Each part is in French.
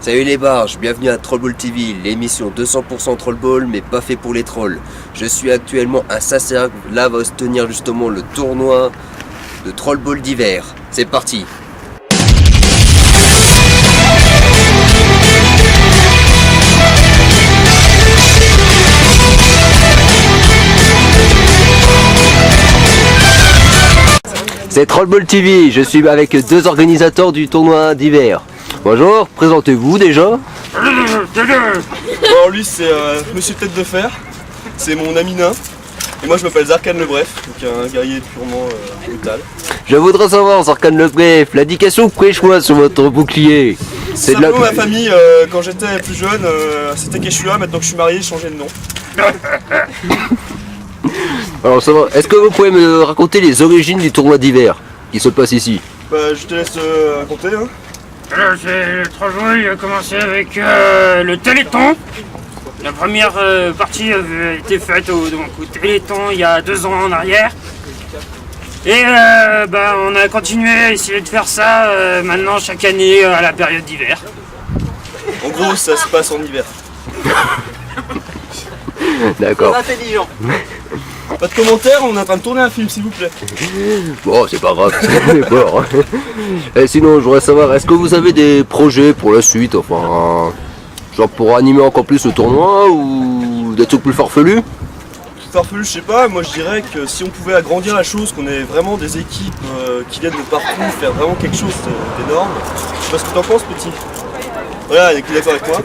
Salut les barges, bienvenue à Trollball TV, l'émission 200% Trollball mais pas fait pour les trolls. Je suis actuellement à Saint-Cergue, là va se tenir justement le tournoi de Trollball d'hiver. C'est parti. C'est Trollball TV, je suis avec deux organisateurs du tournoi d'hiver. Bonjour, présentez-vous déjà. Alors lui c'est Monsieur Tête de Fer, c'est mon ami nain. Et moi je m'appelle Zarkan le Bref, donc un guerrier purement brutal. Je voudrais savoir, Zarkan le Bref, l'indication que vous pouvez sur votre bouclier. C'est de la... ma famille, quand j'étais plus jeune, c'était Quechua, maintenant que je suis marié, j'ai changé de nom. Alors ça va, est-ce que vous pouvez me raconter les origines du tournoi d'hiver qui se passe ici? Bah je te laisse raconter hein. Alors, le Trollball il a commencé avec le Téléthon. La première partie avait été faite au Téléthon il y a 2 ans en arrière. Et on a continué à essayer de faire ça maintenant chaque année à la période d'hiver. En gros ça se passe en hiver. D'accord. Intelligent. Pas de commentaires, on est en train de tourner un film s'il vous plaît. Bon, c'est pas grave, c'est mort. Et sinon, je voudrais savoir, est-ce que vous avez des projets pour la suite, enfin, genre pour animer encore plus le tournoi ou des trucs plus farfelus? Farfelu, je sais pas, moi je dirais que si on pouvait agrandir la chose, qu'on ait vraiment des équipes qui viennent de partout, faire vraiment quelque chose d'énorme. Je sais pas ce que t'en penses petit. Voilà, il est d'accord avec moi.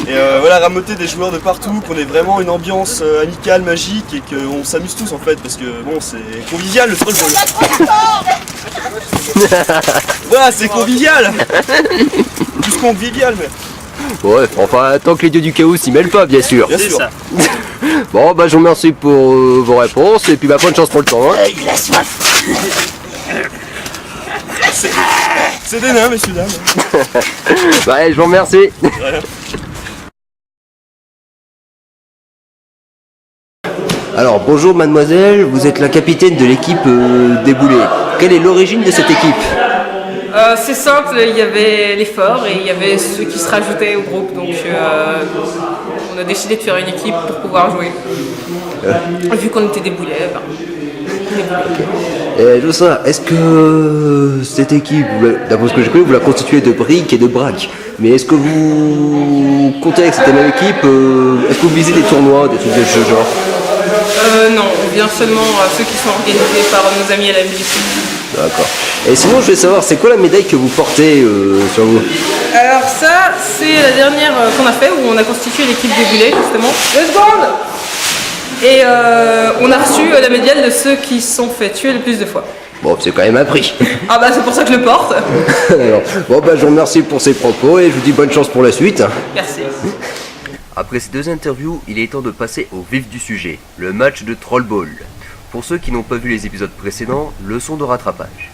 Et voilà, rameuter des joueurs de partout, qu'on ait vraiment une ambiance amicale, magique et qu'on s'amuse tous en fait, parce que bon, c'est convivial le Trollball. Voilà, c'est convivial. Plus convivial, mais. Ouais, enfin, tant que les dieux du chaos s'y mêlent pas, bien sûr. Bien sûr. Ça. Bon, bah, je vous remercie pour vos réponses et puis bah, bonne chance pour le temps. Hein. Il a soif. C'est des nains, messieurs, dames. Bah, je vous remercie. Voilà. Alors, bonjour mademoiselle, vous êtes la capitaine de l'équipe des boulets. Quelle est l'origine de cette équipe? C'est simple, il y avait les forts et il y avait ceux qui se rajoutaient au groupe, donc on a décidé de faire une équipe pour pouvoir jouer. Vu qu'on était des boulets, Et je sais, est-ce que cette équipe, d'après ce que j'ai connu, vous la constituez de briques et de braques? Mais est-ce que vous comptez avec cette même équipe, est-ce que vous visez des tournois, des trucs de ce genre? Non, on vient seulement à ceux qui sont organisés par nos amis à la MJC. D'accord. Et sinon, je veux savoir, c'est quoi la médaille que vous portez sur vous? Alors ça, c'est la dernière qu'on a fait, où on a constitué l'équipe des boulets, justement. 2 secondes. Et on a reçu la médaille de ceux qui se sont fait tuer le plus de fois. Bon, c'est quand même un prix. Ah bah c'est pour ça que je le porte. Alors, bon, bah, je vous remercie pour ces propos et je vous dis bonne chance pour la suite. Merci. Après ces deux interviews, il est temps de passer au vif du sujet, le match de Trollball. Pour ceux qui n'ont pas vu les épisodes précédents, leçon de rattrapage.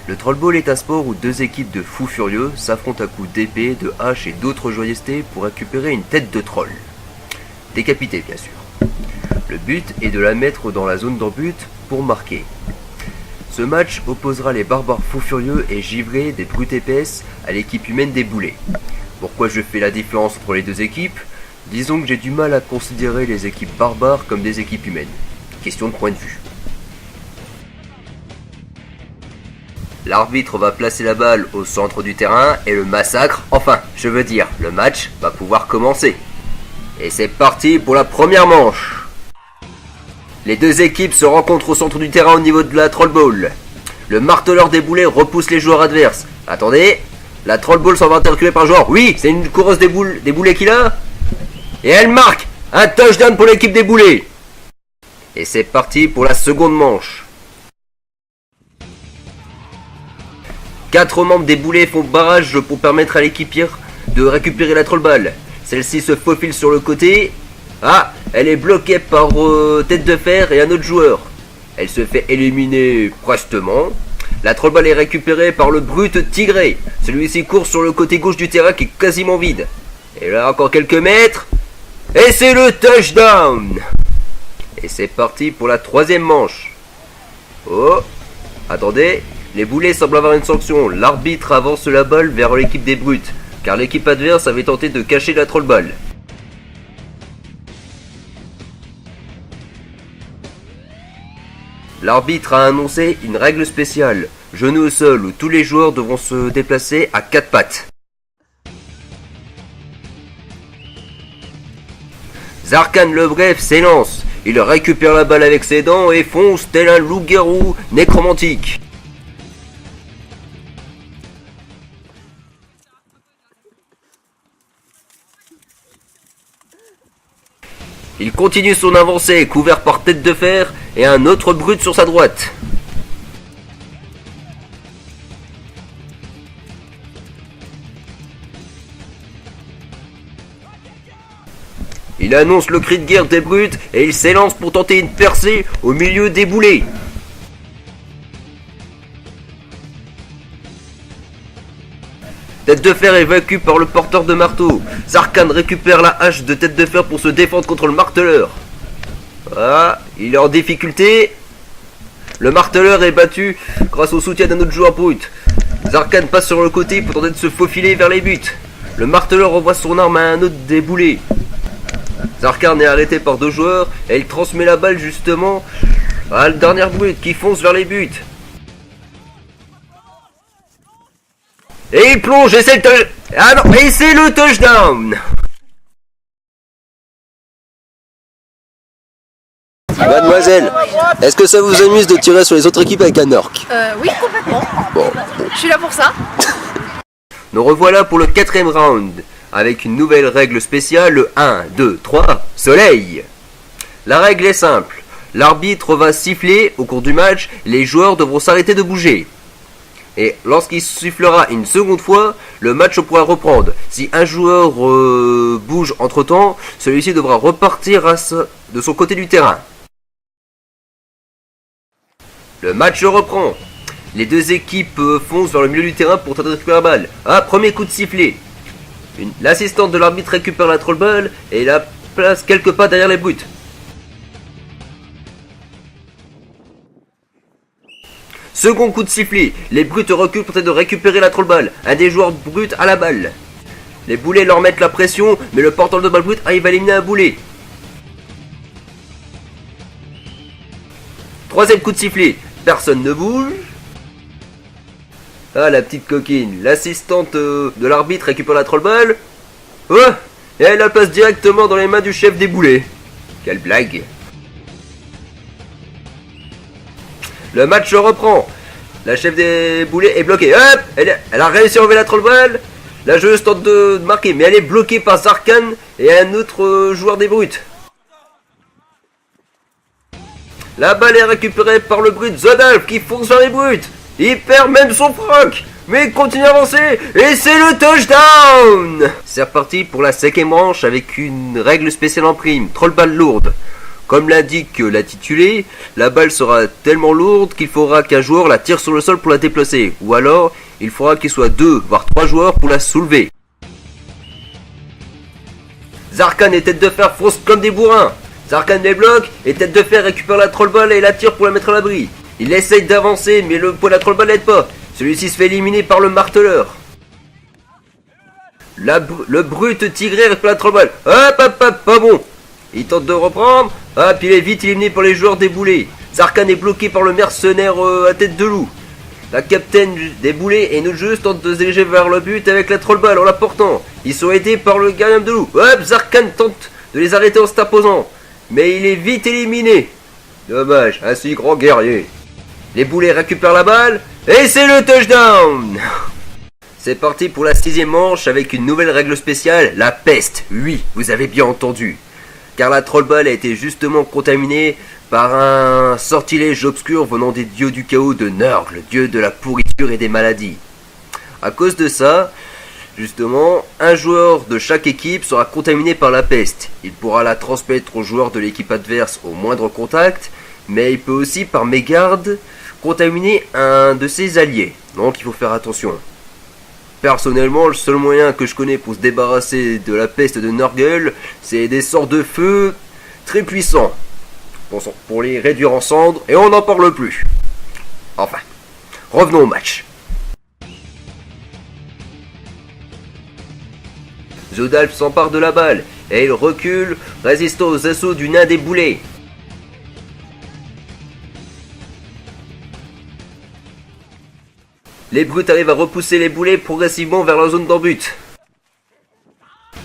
Le Trollball est un sport où 2 équipes de fous furieux s'affrontent à coups d'épée, de hache et d'autres joyeusetés pour récupérer une tête de troll. Décapité bien sûr. Le but est de la mettre dans la zone d'en-but pour marquer. Ce match opposera les barbares fous furieux et givrés des brutes épaisses à l'équipe humaine des boulets. Pourquoi je fais la différence entre les deux équipes? Disons que j'ai du mal à considérer les équipes barbares comme des équipes humaines. Question de point de vue. L'arbitre va placer la balle au centre du terrain et le massacre, enfin, je veux dire, le match va pouvoir commencer. Et c'est parti pour la première manche. Les deux équipes se rencontrent au centre du terrain au niveau de la Trollball. Le marteleur des boulets repousse les joueurs adverses. Attendez, la Trollball s'en va interculer par joueur. Oui, c'est une coureuse des boulets qu'il a. Et elle marque un touchdown pour l'équipe des boulets. Et c'est parti pour la seconde manche. 4 membres des boulets font barrage pour permettre à l'équipière de récupérer la trollballe. Celle-ci se faufile sur le côté. Ah, elle est bloquée par Tête de Fer et un autre joueur. Elle se fait éliminer prestement. La trollballe est récupérée par le brut Tigré. Celui-ci court sur le côté gauche du terrain qui est quasiment vide. Et là encore quelques mètres. Et c'est le touchdown. Et c'est parti pour la troisième manche. Oh, attendez, les boulets semblent avoir une sanction. L'arbitre avance la balle vers l'équipe des brutes, car l'équipe adverse avait tenté de cacher la trollballe. L'arbitre a annoncé une règle spéciale, genou au sol, où tous les joueurs devront se déplacer à 4 pattes. Zarkan le Bref s'élance. Il récupère la balle avec ses dents et fonce tel un loup-garou nécromantique. Il continue son avancée, couvert par Tête de Fer et un autre brut sur sa droite. Il annonce le cri de guerre des brutes et il s'élance pour tenter une percée au milieu des boulets. Tête de Fer est vaincu par le porteur de marteau. Zarkan récupère la hache de Tête de Fer pour se défendre contre le marteleur. Ah, il est en difficulté. Le marteleur est battu grâce au soutien d'un autre joueur brut. Zarkan passe sur le côté pour tenter de se faufiler vers les buts. Le marteleur envoie son arme à un autre des boulets. Zarkan est arrêté par 2 joueurs et il transmet la balle justement à la dernière brute qui fonce vers les buts. Et il plonge et c'est le touchdown. Ah non, et c'est le touchdown. Mademoiselle, est-ce que ça vous amuse de tirer sur les autres équipes avec un orc? Oui, complètement. Bon. Je suis là pour ça. Nous revoilà pour le 4e round, avec une nouvelle règle spéciale, le 1, 2, 3, soleil. La règle est simple, l'arbitre va siffler au cours du match, les joueurs devront s'arrêter de bouger. Et lorsqu'il sifflera une seconde fois, le match pourra reprendre. Si un joueur bouge entre temps, celui-ci devra repartir de son côté du terrain. Le match reprend. Les deux équipes foncent vers le milieu du terrain pour tenter de récupérer la balle. Ah, premier coup de sifflet. L'assistante de l'arbitre récupère la trollballe et la place quelques pas derrière les brutes. Second coup de sifflet. Les brutes reculent pour tenter de récupérer la trollballe. Un des joueurs bruts à la balle. Les boulets leur mettent la pression, mais le porteur de balle brute arrive à éliminer un boulet. Troisième coup de sifflet. Personne ne bouge. Ah, la petite coquine. L'assistante de l'arbitre récupère la trollballe. Oh, et elle la place directement dans les mains du chef des boulets. Quelle blague. Le match reprend. La chef des boulets est bloquée. Hop, elle a réussi à enlever la trollballe. La joueuse tente de marquer, mais elle est bloquée par Zarkan et un autre joueur des brutes. La balle est récupérée par le brut Zodalf qui fonce vers les brutes. Il perd même son froc, mais il continue à avancer et c'est le touchdown. C'est reparti pour la 5e manche avec une règle spéciale en prime, trollballe lourde. Comme l'indique l'intitulé, la balle sera tellement lourde qu'il faudra qu'un joueur la tire sur le sol pour la déplacer, ou alors il faudra qu'il soit 2 voire 3 joueurs pour la soulever. Zarkan et Tête de Fer foncent comme des bourrins. Zarkan les bloque et Tête de Fer récupère la trollballe et la tire pour la mettre à l'abri. Il essaye d'avancer mais le poids de la trollballe n'aide pas. Celui-ci se fait éliminer par le marteleur. Le brut Tigré récupère la trollballe. Hop, pas bon. Il tente de reprendre. Ah, puis il est vite éliminé par les joueurs des boulets. Zarkan est bloqué par le mercenaire à tête de loup. La capitaine des boulets et notre joueuse tente de se diriger vers le but avec la trollballe en la portant. Ils sont aidés par le gardien de loup. Hop, Zarkan tente de les arrêter en se taposant. Mais il est vite éliminé. Dommage, un si grand guerrier. Les boulets récupèrent la balle et c'est le touchdown. C'est parti pour la 6e manche avec une nouvelle règle spéciale, la peste. Oui, vous avez bien entendu. Car la trollballe a été justement contaminée par un sortilège obscur venant des dieux du chaos de Nurgle, dieu de la pourriture et des maladies. À cause de ça, Justement, un joueur de chaque équipe sera contaminé par la peste. Il pourra la transmettre aux joueurs de l'équipe adverse au moindre contact, mais il peut aussi par mégarde contaminer un de ses alliés. Donc il faut faire attention. Personnellement, le seul moyen que je connais pour se débarrasser de la peste de Nurgle, c'est des sorts de feu très puissants. Pour les réduire en cendres, et on n'en parle plus. Enfin, revenons au match. Zodalf s'empare de la balle, et il recule, résistant aux assauts du nain des boulets. Les brutes arrivent à repousser les boulets progressivement vers la zone d'en-but.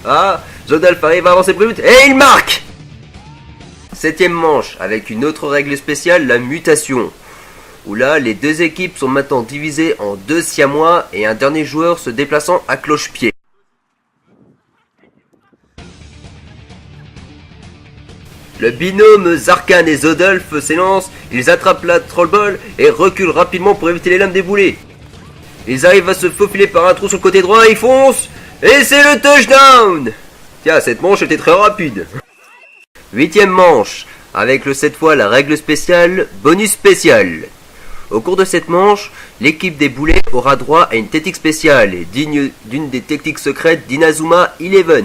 Ah, Zodalf arrive à avancer plus vite, et il marque! 7ème manche, avec une autre règle spéciale, la mutation. Où là, les deux équipes sont maintenant divisées en 2 siamois et un dernier joueur se déplaçant à cloche-pied. Le binôme Zarkan et Zodalf s'élancent, ils attrapent la Trollball et reculent rapidement pour éviter les lames des boulets. Ils arrivent à se faufiler par un trou sur le côté droit, ils foncent, et c'est le touchdown! Tiens, cette manche était très rapide. 8ème manche, avec cette fois la règle spéciale, bonus spécial. Au cours de cette manche, l'équipe des boulets aura droit à une technique spéciale, digne d'une des techniques secrètes d'Inazuma 11.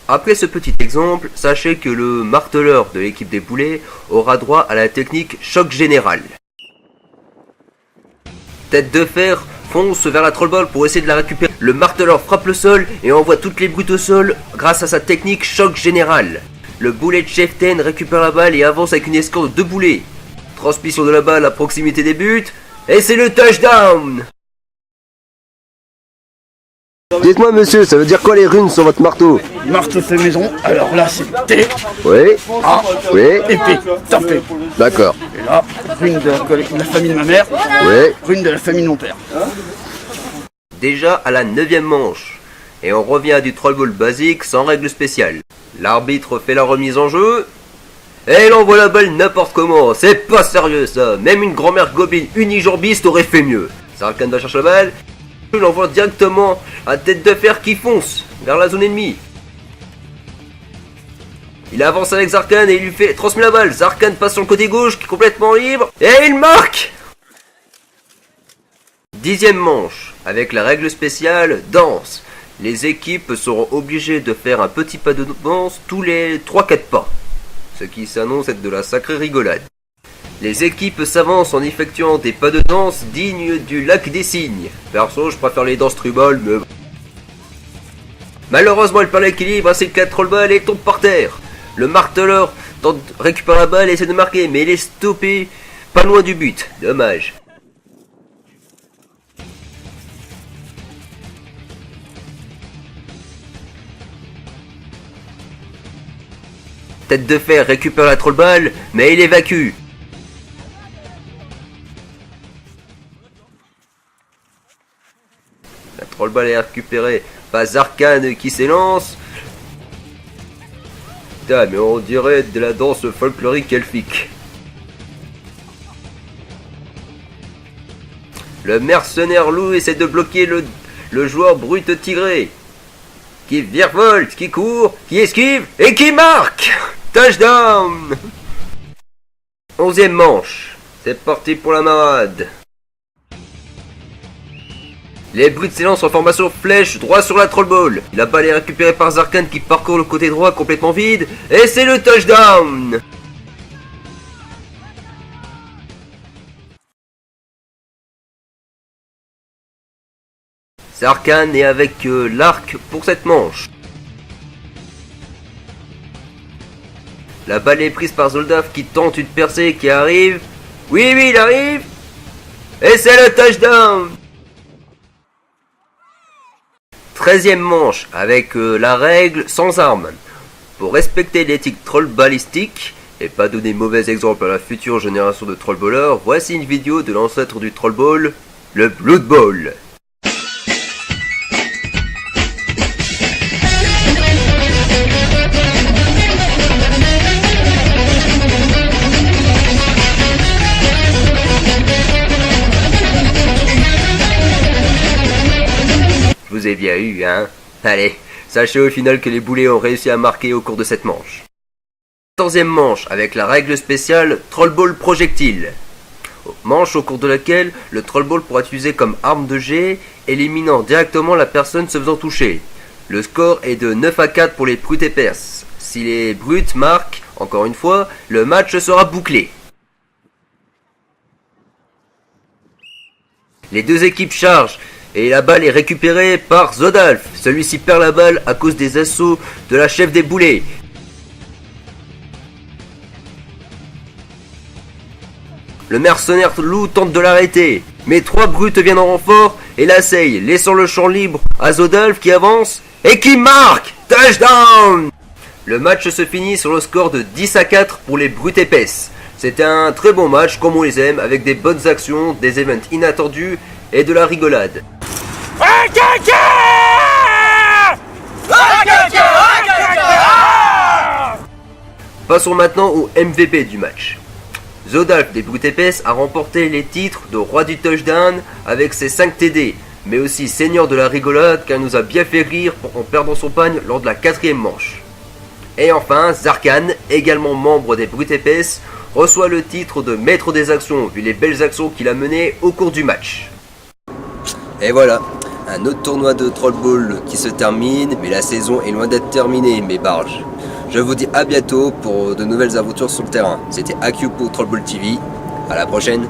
Après ce petit exemple, sachez que le marteleur de l'équipe des boulets aura droit à la technique choc général. Tête de fer fonce vers la Trollball pour essayer de la récupérer. Le marteleur frappe le sol et envoie toutes les brutes au sol grâce à sa technique choc général. Le boulet de Chieftain récupère la balle et avance avec une escorte de 2 boulets. Transmission de la balle à proximité des buts, et c'est le touchdown! Dites-moi monsieur, ça veut dire quoi les runes sur votre marteau? Marteau fait maison, alors là c'est T, Oui. A, Oui. et P, tapé. D'accord. Et là, rune de la famille de ma mère, Oui. rune de la famille de mon père. Déjà à la 9ème manche, et on revient à du Trollball basique sans règle spéciale. L'arbitre fait la remise en jeu, et il envoie la balle n'importe comment, c'est pas sérieux ça, même une grand-mère gobeline unijambiste aurait fait mieux. Zarkan va chercher la balle, il l'envoie directement à tête de fer qui fonce vers la zone ennemie. Il avance avec Zarkan et il lui fait transmet la balle. Zarkan passe sur le côté gauche qui est complètement libre et il marque. 10ème manche, avec la règle spéciale danse. Les équipes seront obligées de faire un petit pas de danse tous les 3-4 pas, ce qui s'annonce être de la sacrée rigolade. Les équipes s'avancent en effectuant des pas de danse dignes du lac des cygnes. Perso, je préfère les danses tribal, mais... Malheureusement, elle perd l'équilibre ainsi que la Trollball et tombe par terre. Le marteleur récupère la balle et essaie de marquer, mais il est stoppé pas loin du but. Dommage. Tête de fer récupère la Trollball, mais il évacue. La Trollball est récupérée par Zarkan qui s'élance. Putain, mais on dirait de la danse folklorique elfique. Le mercenaire loup essaie de bloquer le joueur brut tigré. Qui virevolte, qui court, qui esquive et qui marque. Touchdown. 11ème manche. C'est parti pour la marade. Les brutes s'élancent en formation flèche droit sur la Trollball. La balle est récupérée par Zarkan qui parcourt le côté droit complètement vide. Et c'est le touchdown. Zarkan est avec l'arc pour cette manche. La balle est prise par Zodalf qui tente une percée qui arrive. Oui, il arrive. Et c'est le touchdown. 13ème manche, avec la règle sans armes. Pour respecter l'éthique troll balistique, et pas donner mauvais exemple à la future génération de trollballeurs, voici une vidéo de l'ancêtre du trollball, le Blood Bowl. vous ai bien eu, hein. Allez, sachez au final que les boulets ont réussi à marquer au cours de cette manche. 14e manche avec la règle spéciale Trollball projectile. Manche au cours de laquelle le Trollball pourra être utilisé comme arme de jet, éliminant directement la personne se faisant toucher. Le score est de 9-4 pour les brutes épaisses. Si les brutes marquent, encore une fois, le match sera bouclé. Les deux équipes chargent et la balle est récupérée par Zodalf. Celui-ci perd la balle à cause des assauts de la chef des boulets. Le mercenaire loup tente de l'arrêter, mais 3 brutes viennent en renfort et l'assaillent, laissant le champ libre à Zodalf qui avance et qui marque. Touchdown! Le match se finit sur le score de 10-4 pour les brutes épaisses. C'était un très bon match comme on les aime, avec des bonnes actions, des events inattendus et de la rigolade. Passons maintenant au MVP du match. Zodalf des brutes épaisses a remporté les titres de roi du touchdown avec ses 5 TD, mais aussi seigneur de la rigolade car il nous a bien fait rire en perdant son pagne lors de la 4e manche. Et enfin, Zarkan, également membre des brutes épaisses, reçoit le titre de maître des actions vu les belles actions qu'il a menées au cours du match. Et voilà, un autre tournoi de Trollball qui se termine, mais la saison est loin d'être terminée mes barges. Je vous dis à bientôt pour de nouvelles aventures sur le terrain. C'était AQ pour Trollball TV, à la prochaine.